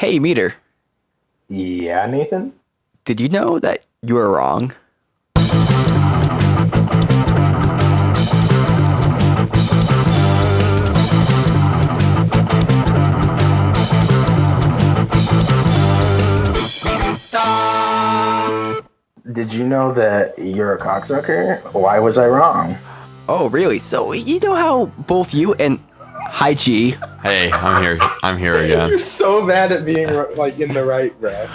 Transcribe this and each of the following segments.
Hey, Meader, Yeah, Nathan? did you know that you were wrong? Did you know that you're a cocksucker? Why was I wrong? Oh, really? So, you know how both you and Hi G. Hey, I'm here. I'm here again. You're so bad at being like in the right breath.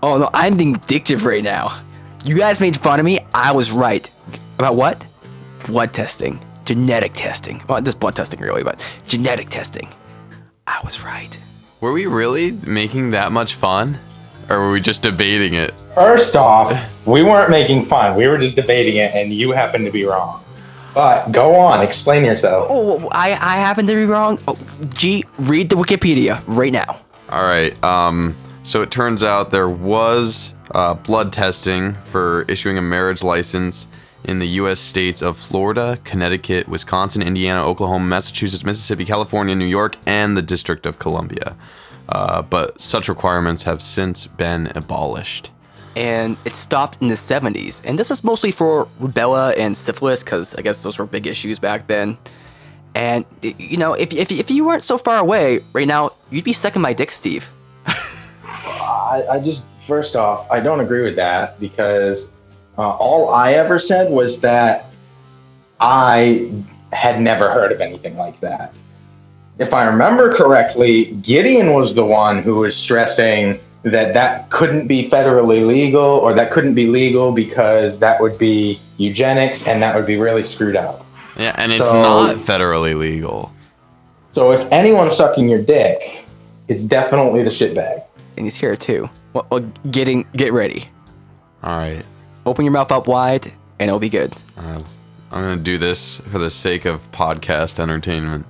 Oh, no, I'm being addictive right now. You guys made fun of me. I was right. About what? Blood testing. Genetic testing. Well, just blood testing, really, but genetic testing. I was right. Were we really making that much fun? Or were we just debating it? First off, we weren't making fun. We were just debating it, and you happened to be wrong. But go on, explain yourself. Oh, I happen to be wrong. Oh, G, read the Wikipedia right now. All right. So it turns out there was blood testing for issuing a marriage license in the U.S. states of Florida, Connecticut, Wisconsin, Indiana, Oklahoma, Massachusetts, Mississippi, California, New York, and the District of Columbia. But such requirements have since been abolished. And it stopped in the 70s. And this was mostly for rubella and syphilis, because I guess those were big issues back then. And, you know, if you weren't so far away right now, you'd be sucking my dick, Steve. I just, first off, I don't agree with that because all I ever said was that I had never heard of anything like that. If I remember correctly, Gideon was the one who was stressing that couldn't be federally legal or that couldn't be legal because that would be eugenics and that would be really screwed up. Yeah, and it's not federally legal. So if anyone's sucking your dick, it's definitely the shitbag. And he's here too. Well, get ready. All right. Open your mouth up wide, and it'll be good. I'm going to do this for the sake of podcast entertainment.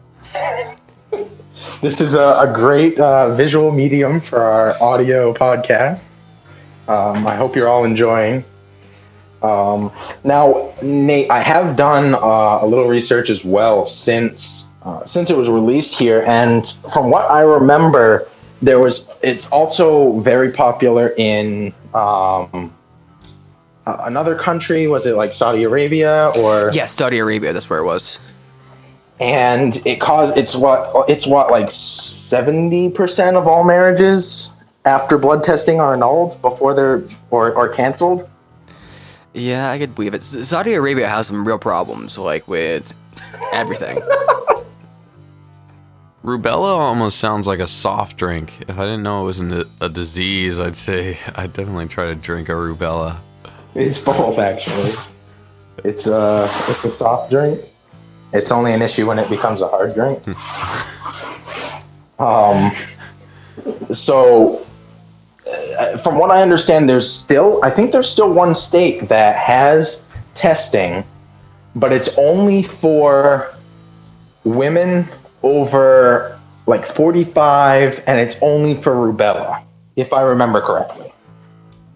This is a great visual medium for our audio podcast. I hope you're all enjoying. Now, Nate, I have done a little research as well since it was released here, and from what I remember, it's also very popular in another country. Was it like Saudi Arabia or? Yes, Saudi Arabia. That's where it was. And it's what like 70% of all marriages after blood testing are annulled before they're or canceled. Yeah, I could believe it. Saudi Arabia has some real problems, like with everything. Rubella almost sounds like a soft drink. If I didn't know it was a disease, I'd say I'd definitely try to drink a rubella. It's both, actually. It's a soft drink. It's only an issue when it becomes a hard drink. So, from what I understand, I think there's still one state that has testing, but it's only for women over like 45, and it's only for rubella, if I remember correctly.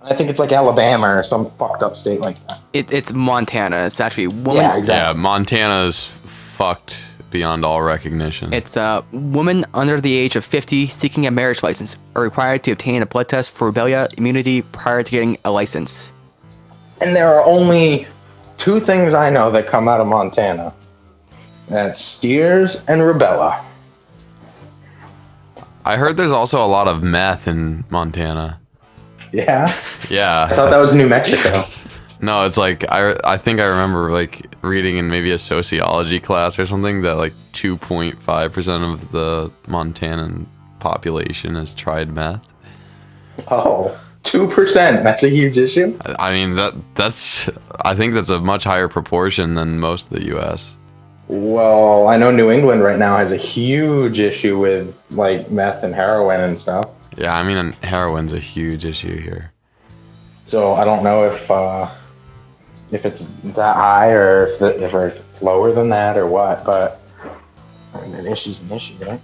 I think it's like Alabama or some fucked up state like that. It's Montana. It's actually woman. Yeah, exactly. Yeah, Montana's fucked beyond all recognition. It's women under the age of 50 seeking a marriage license are required to obtain a blood test for rubella immunity prior to getting a license. And there are only two things I know that come out of Montana. That's steers and rubella. I heard there's also a lot of meth in Montana. Yeah? Yeah. I thought that was New Mexico. No, it's like I think I remember like reading in maybe a sociology class or something that like 2.5% of the Montanan population has tried meth. Oh, 2%. That's a huge issue. I mean I think that's a much higher proportion than most of the US. Well, I know New England right now has a huge issue with like meth and heroin and stuff. Yeah, I mean heroin's a huge issue here. So I don't know if it's that high or if it's lower than that or what, but I mean, an issue's an issue, right?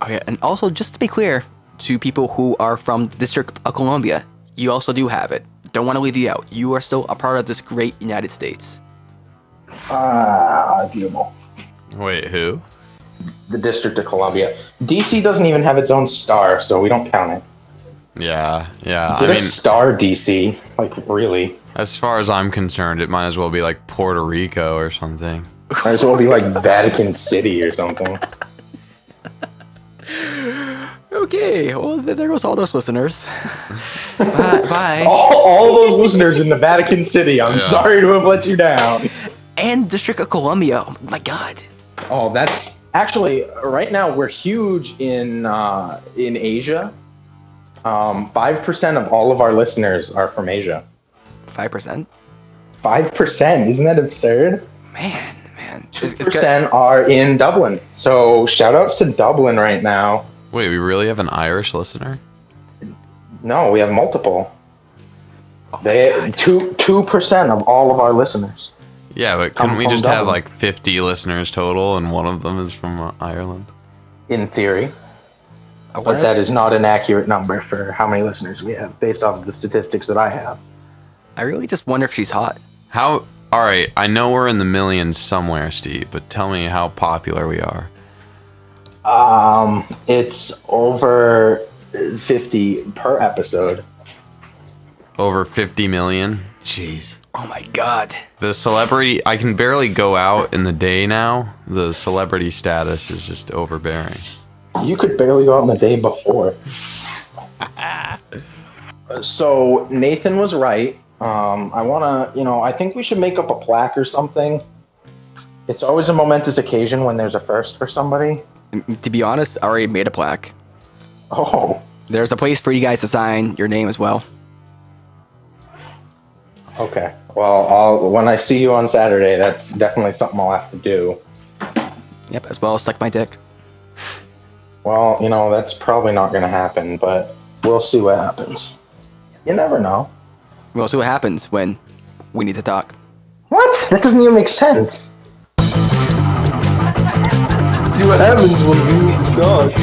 Oh yeah, and also just to be clear to people who are from the District of Columbia, you also do have it. Don't want to leave you out. You are still a part of this great United States. Beautiful. Wait, who? the District of Columbia. DC doesn't even have its own star, so we don't count it. Yeah. Get a star, DC. Like, really. As far as I'm concerned, it might as well be like Puerto Rico or something. Might as well be like Vatican City or something. Okay, well, there goes all those listeners. Bye. All those listeners in the Vatican City, I'm sorry to have let you down. And District of Columbia, oh my God. Oh, that's actually right now we're huge in Asia. 5% of all of our listeners are from Asia. 5%? 5%? Isn't that absurd? Man. 2% are in Dublin. So shout outs to Dublin right now. Wait, we really have an Irish listener? No, we have multiple. They 2% of all of our listeners. Yeah, but couldn't we just Dublin. have like 50 listeners total and one of them is from Ireland? In theory. But that is not an accurate number for how many listeners we have based off of the statistics that I have. I really just wonder if she's hot. All right, I know we're in the millions somewhere, Steve, but tell me how popular we are. It's over 50 per episode. Over 50 million? Jeez. Oh my God. The celebrity, I can barely go out in the day now. The celebrity status is just overbearing. You could barely go out on the day before. So Nathan was right. I think we should make up a plaque or something. It's always a momentous occasion when there's a first for somebody. To be honest, I already made a plaque. Oh. There's a place for you guys to sign your name as well. Okay. Well, when I see you on Saturday, that's definitely something I'll have to do. Yep, as well as suck my dick. Well, that's probably not going to happen, but we'll see what happens. You never know. We'll see what happens when we need to talk. What? That doesn't even make sense. See what happens when we need to talk.